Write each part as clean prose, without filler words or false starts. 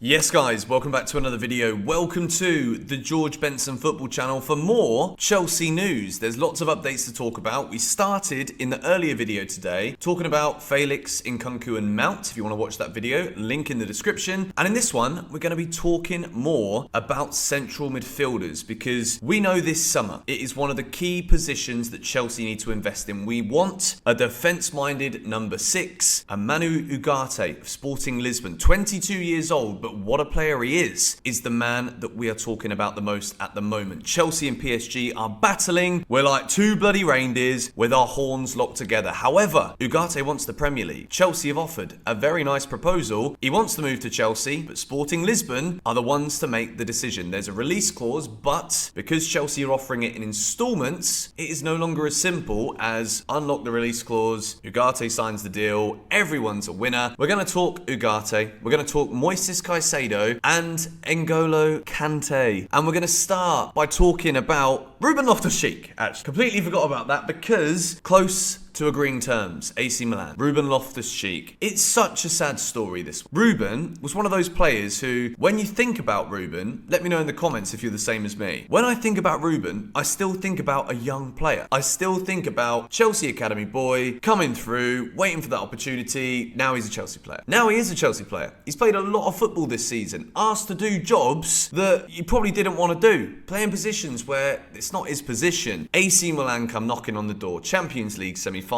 Yes guys, welcome back to another video. Welcome to the George Benson Football Channel for more Chelsea news. There's lots of updates to talk about. We started in the earlier video today talking about Felix, Nkunku and Mount. If you want to watch that video, link in the description. And in this one, we're going to be talking more about central midfielders because we know this summer it is one of the key positions that Chelsea need to invest in. We want a defence-minded number 6, a Manuel Ugarte of Sporting Lisbon, 22 years old, but what a player he is the man that we are talking about the most at the moment. Chelsea and PSG are battling. We're like two bloody reindeers with our horns locked together. However, Ugarte wants the Premier League. Chelsea have offered a very nice proposal. He wants to move to Chelsea, but Sporting Lisbon are the ones to make the decision. There's a release clause, but because Chelsea are offering it in instalments, it is no longer as simple as unlock the release clause, Ugarte signs the deal, everyone's a winner. We're going to talk Ugarte. We're going to talk Moises Caicedo and N'Golo Kante. And we're going to start by talking about Ruben Loftus-Cheek. Actually, completely forgot about that because close to agreeing terms, AC Milan. Ruben Loftus-Cheek. It's such a sad story, this. Ruben was one of those players who, when you think about Ruben, let me know in the comments if you're the same as me. When I think about Ruben, I still think about a young player. I still think about Chelsea Academy boy, coming through, waiting for that opportunity. Now he's a Chelsea player. Now he is a Chelsea player. He's played a lot of football this season, asked to do jobs that you probably didn't want to do. Playing positions where it's not his position. AC Milan come knocking on the door. Champions League semi-finalist.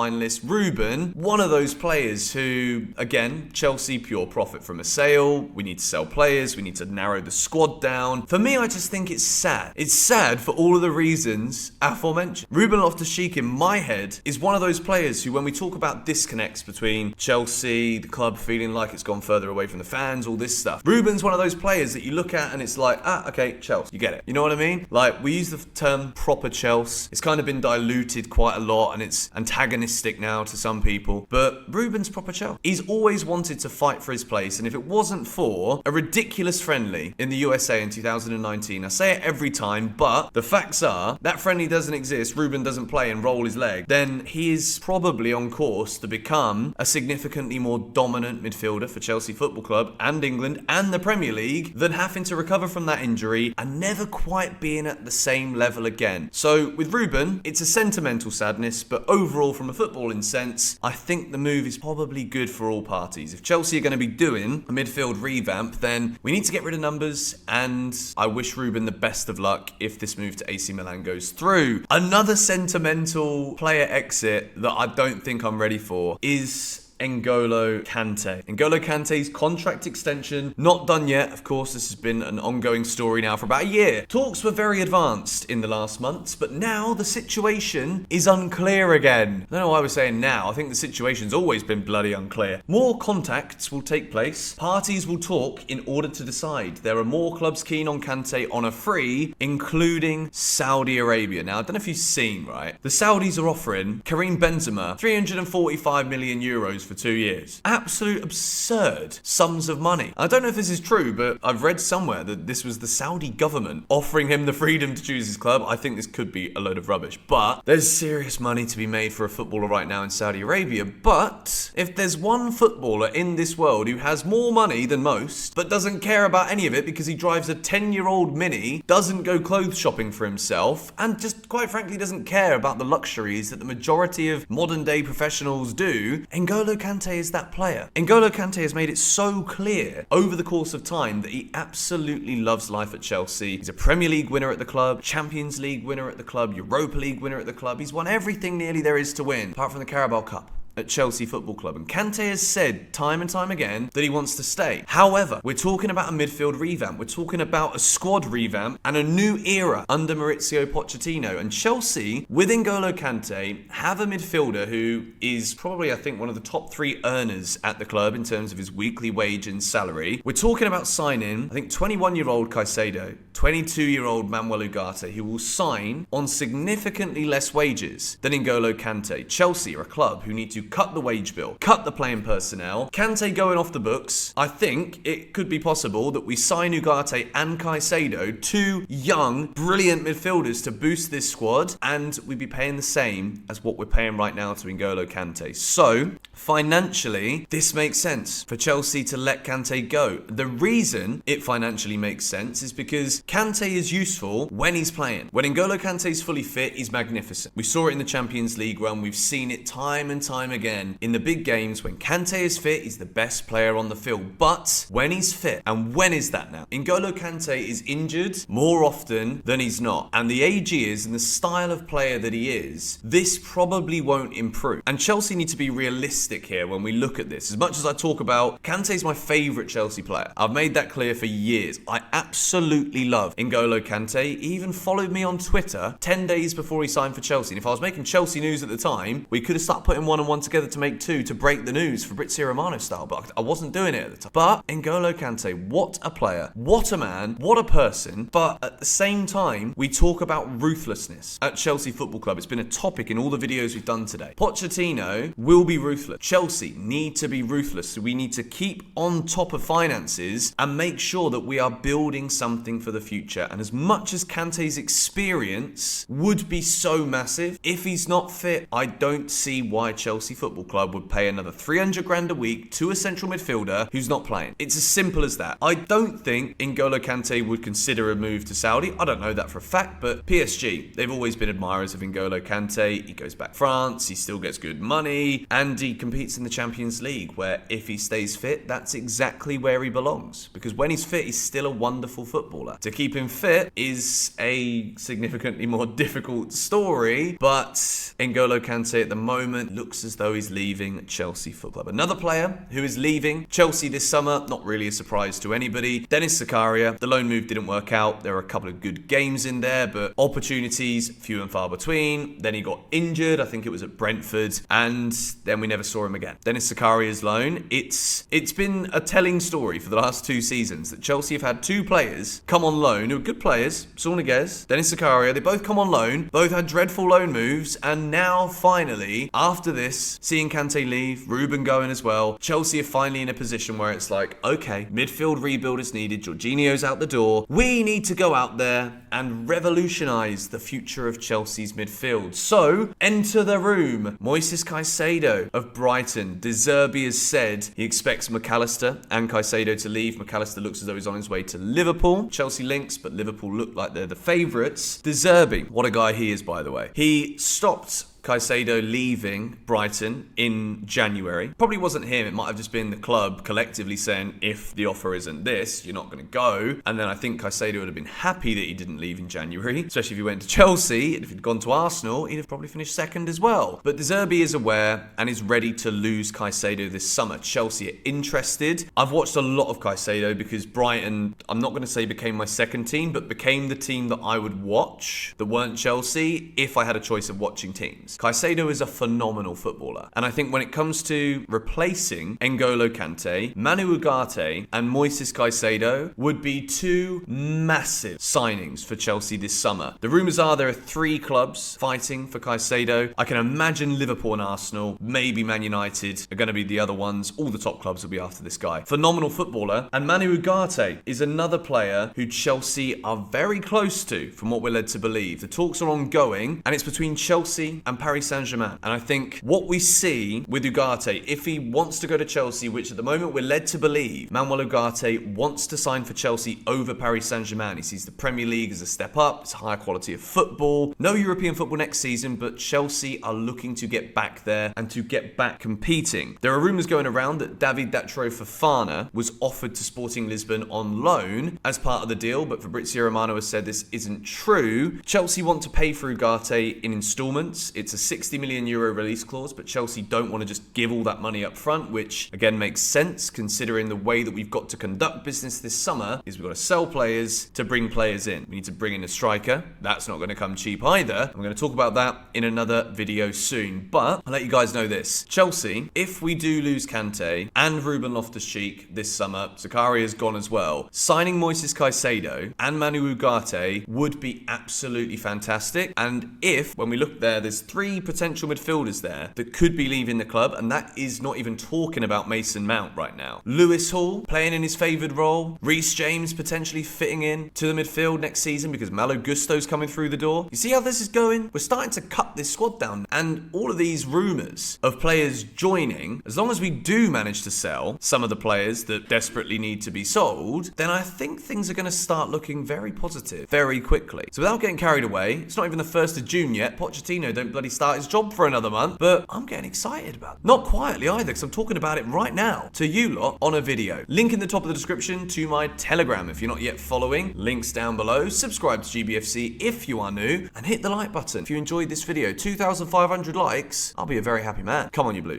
Ruben, one of those players who, again, Chelsea pure profit from a sale. We need to sell players. We need to narrow the squad down. For me, I just think it's sad. It's sad for all of the reasons aforementioned. Ruben Loftus-Cheek, in my head, is one of those players who, when we talk about disconnects between Chelsea, the club feeling like it's gone further away from the fans, all this stuff. Ruben's one of those players that you look at and it's like, okay, Chelsea. You get it. You know what I mean? Like, we use the term proper Chelsea. It's kind of been diluted quite a lot and it's antagonistic now to some people. But Ruben's proper Chelsea. He's always wanted to fight for his place. And if it wasn't for a ridiculous friendly in the USA in 2019, I say it every time, but the facts are that friendly doesn't exist, Ruben doesn't play and roll his leg, then he is probably on course to become a significantly more dominant midfielder for Chelsea Football Club and England and the Premier League than having to recover from that injury and never quite being at the same level again. So with Ruben, it's a sentimental sadness, but overall from a footballing sense, I think the move is probably good for all parties. If Chelsea are going to be doing a midfield revamp, then we need to get rid of numbers, and I wish Ruben the best of luck if this move to AC Milan goes through. Another sentimental player exit that I don't think I'm ready for is N'Golo Kante. N'Golo Kante's contract extension, not done yet. Of course, this has been an ongoing story now for about a year. Talks were very advanced in the last months, but now the situation is unclear again. I don't know why we're saying now. I think the situation's always been bloody unclear. More contacts will take place. Parties will talk in order to decide. There are more clubs keen on Kante on a free, including Saudi Arabia. Now, I don't know if you've seen, right? The Saudis are offering Karim Benzema 345 million euros for 2 years. Absolute absurd sums of money. I don't know if this is true, but I've read somewhere that this was the Saudi government offering him the freedom to choose his club. I think this could be a load of rubbish, but there's serious money to be made for a footballer right now in Saudi Arabia. But if there's one footballer in this world who has more money than most, but doesn't care about any of it because he drives a 10-year-old Mini, doesn't go clothes shopping for himself, and just quite frankly doesn't care about the luxuries that the majority of modern day professionals do, N'Golo Kante is that player. N'Golo Kante has made it so clear over the course of time that he absolutely loves life at Chelsea. He's a Premier League winner at the club, Champions League winner at the club, Europa League winner at the club. He's won everything nearly there is to win, apart from the Carabao Cup at Chelsea Football Club. And Kante has said time and time again that he wants to stay. However, we're talking about a midfield revamp. We're talking about a squad revamp and a new era under Mauricio Pochettino. And Chelsea, with N'Golo Kante, have a midfielder who is probably, I think, one of the top 3 earners at the club in terms of his weekly wage and salary. We're talking about signing, I think, 21-year-old Caicedo, 22-year-old Manuel Ugarte, who will sign on significantly less wages than N'Golo Kante. Chelsea are a club who need to to cut the wage bill, cut the playing personnel, Kante going off the books, I think it could be possible that we sign Ugarte and Caicedo, two young, brilliant midfielders to boost this squad, and we'd be paying the same as what we're paying right now to N'Golo Kante. So, financially, this makes sense for Chelsea to let Kante go. The reason it financially makes sense is because Kante is useful when he's playing. When N'Golo Kante's fully fit, he's magnificent. We saw it in the Champions League run. We've seen it time and time again. In the big games, when Kante is fit, he's the best player on the field. But when he's fit, and when is that now? N'Golo Kante is injured more often than he's not. And the age he is and the style of player that he is, this probably won't improve. And Chelsea need to be realistic here when we look at this. As much as I talk about Kante's my favourite Chelsea player, I've made that clear for years. I absolutely love N'Golo Kante. He even followed me on Twitter 10 days before he signed for Chelsea. And if I was making Chelsea news at the time, we could have started putting one and one together to make two to break the news Fabrizio Romano style, but I wasn't doing it at the time. But N'Golo Kante, what a player, what a man, what a person. But at the same time, we talk about ruthlessness at Chelsea Football Club. It's been a topic in all the videos we've done today. Pochettino will be ruthless. Chelsea need to be ruthless. So we need to keep on top of finances and make sure that we are building something for the future. And as much as Kante's experience would be so massive, if he's not fit, I don't see why Chelsea Football Club would pay another 300 grand a week to a central midfielder who's not playing. It's as simple as that. I don't think N'Golo Kante would consider a move to Saudi. I don't know that for a fact, but PSG, they've always been admirers of N'Golo Kante. He goes back France, he still gets good money, and he competes in the Champions League, where if he stays fit, that's exactly where he belongs. Because when he's fit, he's still a wonderful footballer. To keep him fit is a significantly more difficult story, but N'Golo Kante at the moment looks as though he's leaving Chelsea Football Club. Another player who is leaving Chelsea this summer, not really a surprise to anybody, Dennis Zakaria. The loan move didn't work out. There were a couple of good games in there, but opportunities few and far between. Then he got injured, I think it was at Brentford, and then we never saw him again. Dennis Zakaria's loan, it's been a telling story for the last two seasons that Chelsea have had two players come on loan who are good players, Saul Niguez, Dennis Zakaria. They both come on loan, both had dreadful loan moves, and now finally, after this, seeing Kante leave, Ruben going as well, Chelsea are finally in a position where it's like, okay, midfield rebuild is needed, Jorginho's out the door, we need to go out there and revolutionise the future of Chelsea's midfield. So, enter the room, Moises Caicedo of Brighton. De Zerbi has said he expects McAllister and Caicedo to leave. McAllister looks as though he's on his way to Liverpool. Chelsea links, but Liverpool look like they're the favourites. De Zerbi, what a guy he is, by the way. He stopped Caicedo leaving Brighton in January. Probably wasn't him, it might have just been the club collectively saying, if the offer isn't this, you're not going to go. And then I think Caicedo would have been happy that he didn't leave in January, especially if he went to Chelsea. And if he'd gone to Arsenal, he'd have probably finished second as well. But De Zerbi is aware and is ready to lose Caicedo this summer. Chelsea are interested. I've watched a lot of Caicedo because Brighton, I'm not going to say became my second team, but became the team that I would watch that weren't Chelsea if I had a choice of watching teams. Caicedo is a phenomenal footballer. And I think when it comes to replacing N'Golo Kante, Manu Ugarte and Moises Caicedo would be two massive signings for Chelsea this summer. The rumours are there are three clubs fighting for Caicedo. I can imagine Liverpool and Arsenal, maybe Man United are going to be the other ones. All the top clubs will be after this guy. Phenomenal footballer. And Manu Ugarte is another player who Chelsea are very close to, from what we're led to believe. The talks are ongoing, and it's between Chelsea and Paris Saint-Germain. And I think what we see with Ugarte, if he wants to go to Chelsea, which at the moment we're led to believe, Manuel Ugarte wants to sign for Chelsea over Paris Saint-Germain. He sees the Premier League as a step up. It's a higher quality of football. No European football next season, but Chelsea are looking to get back there and to get back competing. There are rumours going around that David Datro Fofana was offered to Sporting Lisbon on loan as part of the deal, but Fabrizio Romano has said this isn't true. Chelsea want to pay for Ugarte in instalments. It's a 60 million euro release clause, but Chelsea don't want to just give all that money up front, which again makes sense considering the way that we've got to conduct business this summer is we've got to sell players to bring players in. We need to bring in a striker. That's not going to come cheap either. I'm going to talk about that in another video soon, but I'll let you guys know this. Chelsea, if we do lose Kante and Ruben Loftus-Cheek this summer, Zakaria's gone as well, signing Moises Caicedo and Manu Ugarte would be absolutely fantastic. And if, when we look there, there's 3 potential midfielders there that could be leaving the club, and that is not even talking about Mason Mount right now. Lewis Hall playing in his favoured role. Reece James potentially fitting in to the midfield next season because Malo Gusto's coming through the door. You see how this is going? We're starting to cut this squad down, and all of these rumours of players joining, as long as we do manage to sell some of the players that desperately need to be sold, then I think things are going to start looking very positive very quickly. So without getting carried away, it's not even the 1st of June yet. Pochettino don't bloody start his job for another month, but I'm getting excited about it. Not quietly either, because I'm talking about it right now to you lot on a video. Link in the top of the description to my Telegram if you're not yet following. Links down below. Subscribe to GBFC if you are new, and hit the like button if you enjoyed this video. 2,500 likes, I'll be a very happy man. Come on, you Blues.